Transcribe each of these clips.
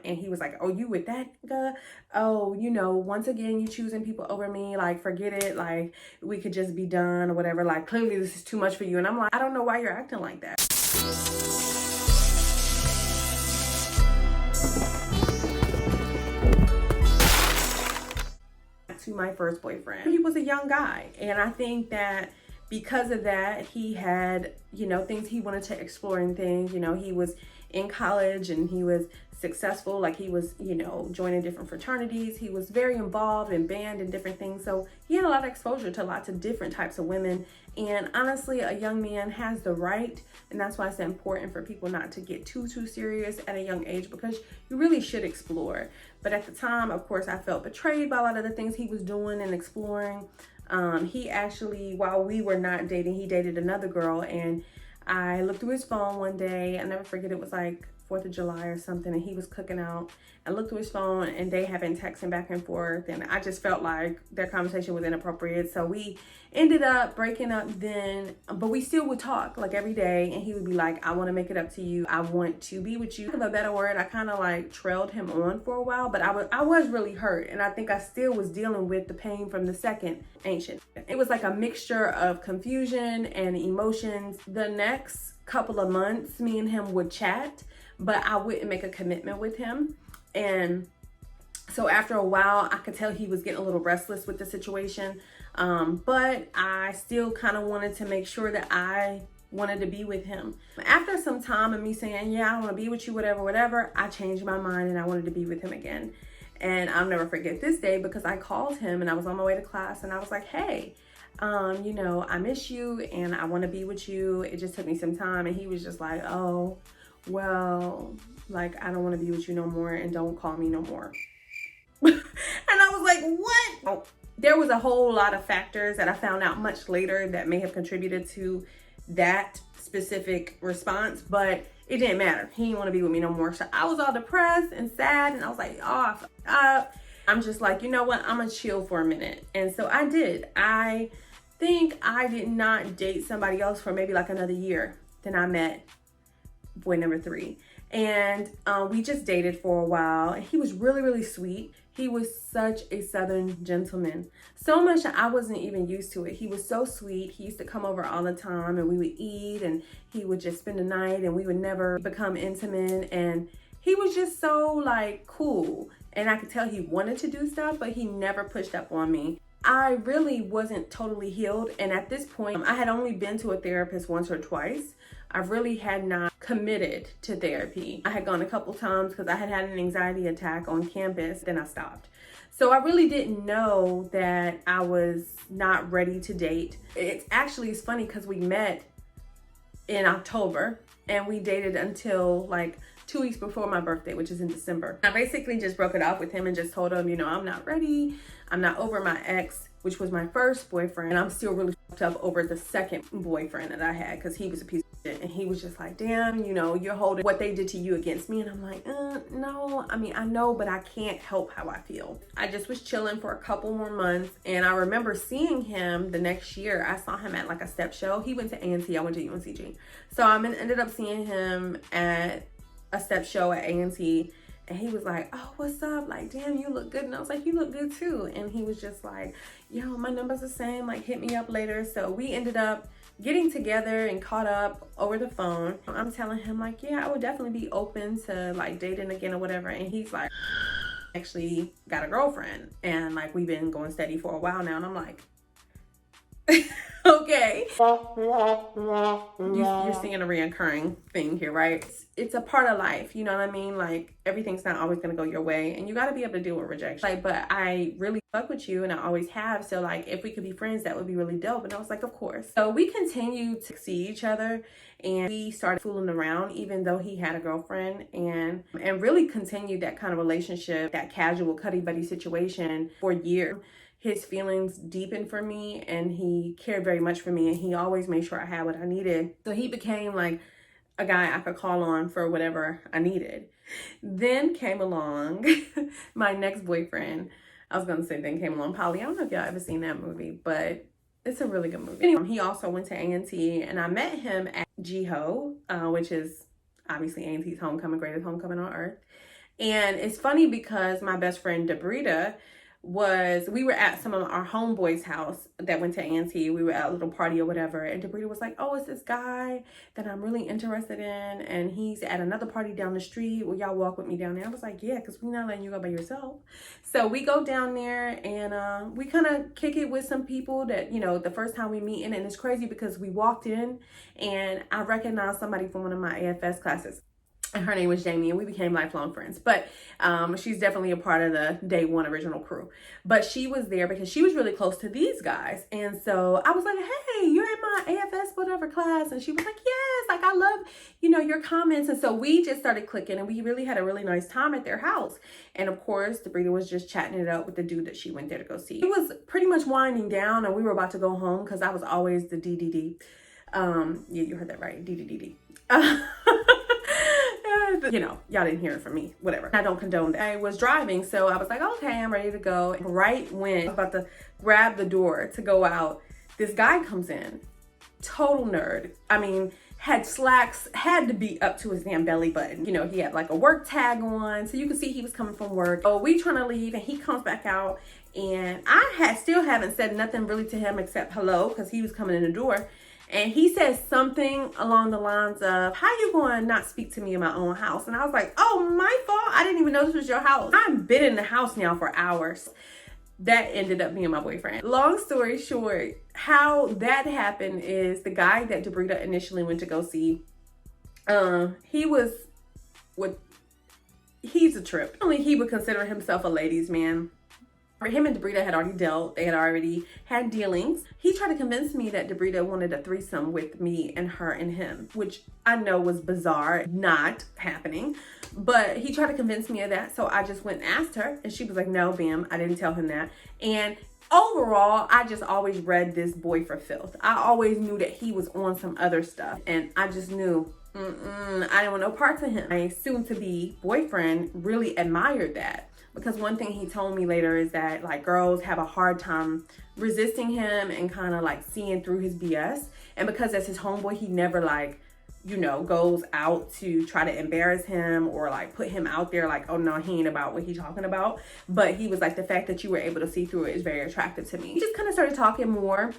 And he was like, oh, you with that nigga? Oh, you know, once again, you choosing people over me. Like, forget it. Like, we could just be done or whatever. Like, clearly this is too much for you. And I'm like, I don't know why you're acting like that. To my first boyfriend, he was a young guy, and I think that because of that, he had, you know, things he wanted to explore and things, you know, he was in college and he was successful, like he was, you know, joining different fraternities. He was very involved in band and different things, so he had a lot of exposure to lots of different types of women. And honestly, a young man has the right, and that's why it's important for people not to get too serious at a young age, because you really should explore. But at the time, of course, I felt betrayed by a lot of the things he was doing and exploring. He actually, while we were not dating, he dated another girl, and I looked through his phone one day. I never forget, it was like 4th of July or something, and he was cooking out. I looked through his phone, and they had been texting back and forth, and I just felt like their conversation was inappropriate. So we ended up breaking up then, but we still would talk like every day, and he would be like, I want to make it up to you. I want to be with you. For a better word, I kind of like trailed him on for a while, but I was really hurt, and I think I still was dealing with the pain from the second ancient. It was like a mixture of confusion and emotions. The next couple of months, me and him would chat, but I wouldn't make a commitment with him. And so after a while, I could tell he was getting a little restless with the situation. But I still kind of wanted to make sure that I wanted to be with him. After some time of me saying, yeah, I want to be with you, whatever, I changed my mind and I wanted to be with him again. And I'll never forget this day, because I called him and I was on my way to class, and I was like, hey, you know, I miss you and I want to be with you. It just took me some time. And he was just like, oh, well, like, I don't want to be with you no more, and don't call me no more. And I was like, what? Oh, there was a whole lot of factors that I found out much later that may have contributed to that specific response, but it didn't matter. He didn't want to be with me no more. So I was all depressed and sad, and I was like, oh, up. I'm just like, you know what? I'm gonna chill for a minute. And so I did. I think I did not date somebody else for maybe like another year. Then I met boy number 3, and we just dated for a while, and he was really sweet. He was such a Southern gentleman, so much that I wasn't even used to it. He was so sweet. He used to come over all the time, and we would eat, and he would just spend the night, and we would never become intimate. And he was just so like cool, and I could tell he wanted to do stuff, but he never pushed up on me. I really wasn't totally healed, and at this point, I had only been to a therapist once or twice. I really had not committed to therapy. I had gone a couple times because I had had an anxiety attack on campus, then I stopped. So I really didn't know that I was not ready to date. It's funny because we met in October and we dated until like 2 weeks before my birthday, which is in December. I basically just broke it off with him and just told him, you know, I'm not ready. I'm not over my ex, which was my first boyfriend. And I'm still really fucked up over the second boyfriend that I had, because he was a piece of shit. And he was just like, damn, you know, you're holding what they did to you against me. And I'm like, no, I mean, I know, but I can't help how I feel. I just was chilling for a couple more months. And I remember seeing him the next year. I saw him at like a step show. He went to A&T, I went to UNCG. So I ended up seeing him at a step show at A&T. And he was like, oh, what's up? Like, damn, you look good. And I was like, you look good too. And he was just like, yo, my number's the same. Like, hit me up later. So we ended up getting together and caught up over the phone. I'm telling him like, yeah, I would definitely be open to like dating again or whatever. And he's like, actually got a girlfriend. And like, we've been going steady for a while now. And I'm like, okay. You're seeing a reoccurring thing here, right? It's a part of life, you know what I mean? Like, everything's not always gonna go your way, and you gotta be able to deal with rejection. Like, but I really fuck with you, and I always have, so like, if we could be friends, that would be really dope. And I was like, of course. So we continued to see each other, and we started fooling around, even though he had a girlfriend, and really continued that kind of relationship, that casual Cutty buddy situation for years. His feelings deepened for me, and he cared very much for me, and he always made sure I had what I needed. So he became like a guy I could call on for whatever I needed. Then came along my next boyfriend. I was gonna say then came along Polly. I don't know if y'all ever seen that movie, but it's a really good movie. Anyway, he also went to A&T, and I met him at GHO, which is obviously A&T's homecoming, greatest homecoming on earth. And it's funny because my best friend Debrita we were at some of our homeboys' house that went to A&T. We were at a little party or whatever, and Debrita was like, oh, it's this guy that I'm really interested in, and he's at another party down the street. Will y'all walk with me down there? I was like, yeah, because we're not letting you go by yourself. So we go down there, and we kind of kick it with some people that, you know, the first time we meet. And it's crazy because we walked in, and I recognized somebody from one of my AFS classes. And her name was Jamie, and we became lifelong friends. But she's definitely a part of the day one original crew. But she was there because she was really close to these guys. And so I was like, hey, you're in my AFS whatever class. And she was like, yes, like I love, you know, your comments. And so we just started clicking, and we really had a really nice time at their house. And of course, Debrita was just chatting it up with the dude that she went there to go see. It was pretty much winding down, and we were about to go home because I was always the DDD. Yeah, you heard that right, DDDD. You know, y'all didn't hear it from me, whatever. I don't condone that. I was driving, so I was like, okay, I'm ready to go. And right when I was about to grab the door to go out, this guy comes in, total nerd. I mean, had slacks, had to be up to his damn belly button. You know, he had like a work tag on, so you could see he was coming from work. So we trying to leave, and he comes back out, and I still haven't said nothing really to him except hello, because he was coming in the door. And he says something along the lines of, how you going to not speak to me in my own house? And I was like, oh, my fault. I didn't even know this was your house. I've been in the house now for hours. That ended up being my boyfriend. Long story short, how that happened is the guy that Debrita initially went to go see, he's a trip. Only he would consider himself a ladies' man. Him and Debrita had already dealt. They had already had dealings. He tried to convince me that Debrita wanted a threesome with me and her and him, which I know was bizarre, not happening. But he tried to convince me of that. So I just went and asked her, and she was like, no, bam, I didn't tell him that. And overall, I just always read this boy for filth. I always knew that he was on some other stuff. And I just knew, I didn't want no parts of him. My soon-to-be boyfriend really admired that. Because one thing he told me later is that like girls have a hard time resisting him and kind of like seeing through his BS. And because that's his homeboy, he never like, you know, goes out to try to embarrass him or like put him out there like, oh no, he ain't about what he's talking about. But he was like, the fact that you were able to see through it is very attractive to me. We just kind of started talking more.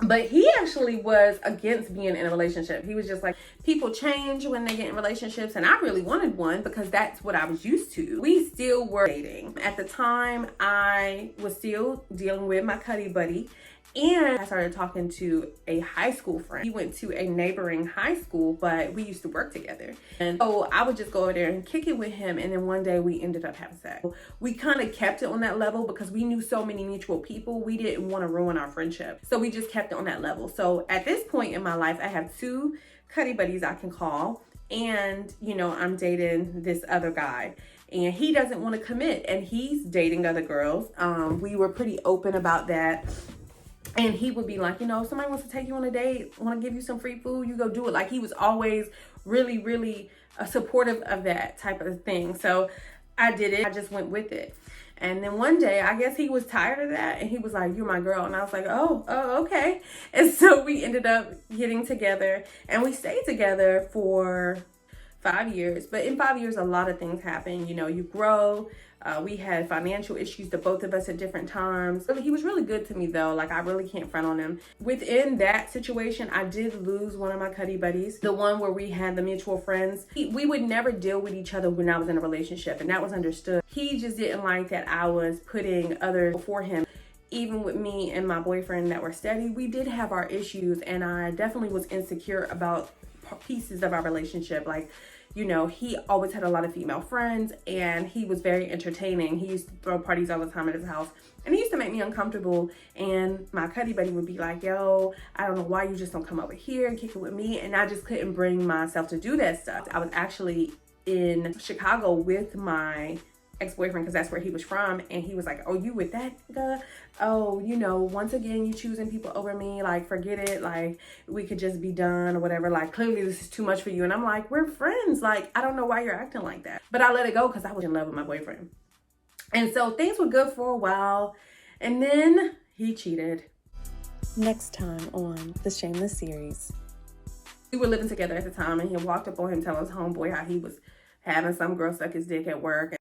But he actually was against being in a relationship. He was just like, people change when they get in relationships. And I really wanted one because that's what I was used to. We still were dating. At the time, I was still dealing with my Cutty buddy. And I started talking to a high school friend. He went to a neighboring high school, but we used to work together. And so I would just go over there and kick it with him. And then one day we ended up having sex. We kind of kept it on that level because we knew so many mutual people. We didn't want to ruin our friendship. So we just kept it on that level. So at this point in my life, I have 2 Cutty buddies I can call. And, you know, I'm dating this other guy. And he doesn't want to commit. And he's dating other girls. We were pretty open about that. And he would be like, you know, if somebody wants to take you on a date, want to give you some free food, you go do it. Like he was always really, really supportive of that type of thing. So I did it. I just went with it. And then one day, I guess he was tired of that. And he was like, you're my girl. And I was like, oh, okay. And so we ended up getting together. And we stayed together for 5 years. But in 5 years, a lot of things happen. You know, you grow. We had financial issues to both of us at different times. He was really good to me though. Like I really can't front on him. Within that situation, I did lose one of my Cutty buddies. The one where we had the mutual friends. We would never deal with each other when I was in a relationship, and that was understood. He just didn't like that I was putting others before him. Even with me and my boyfriend that were steady, we did have our issues, and I definitely was insecure about pieces of our relationship. Like, you know, he always had a lot of female friends, and he was very entertaining. He used to throw parties all the time at his house, and he used to make me uncomfortable. And my Cutty buddy would be like, yo, I don't know why you just don't come over here and kick it with me. And I just couldn't bring myself to do that stuff. I was actually in Chicago with my ex-boyfriend because that's where he was from, and he was like, oh, you with that nigga? Oh, you know, once again you choosing people over me, like forget it, like we could just be done or whatever, like clearly this is too much for you. And I'm like, we're friends, like I don't know why you're acting like that. But I let it go because I was in love with my boyfriend. And so things were good for a while, and then he cheated. Next time on the Shameless series, we were living together at the time, and he walked up on him telling his homeboy how he was having some girl suck his dick at work.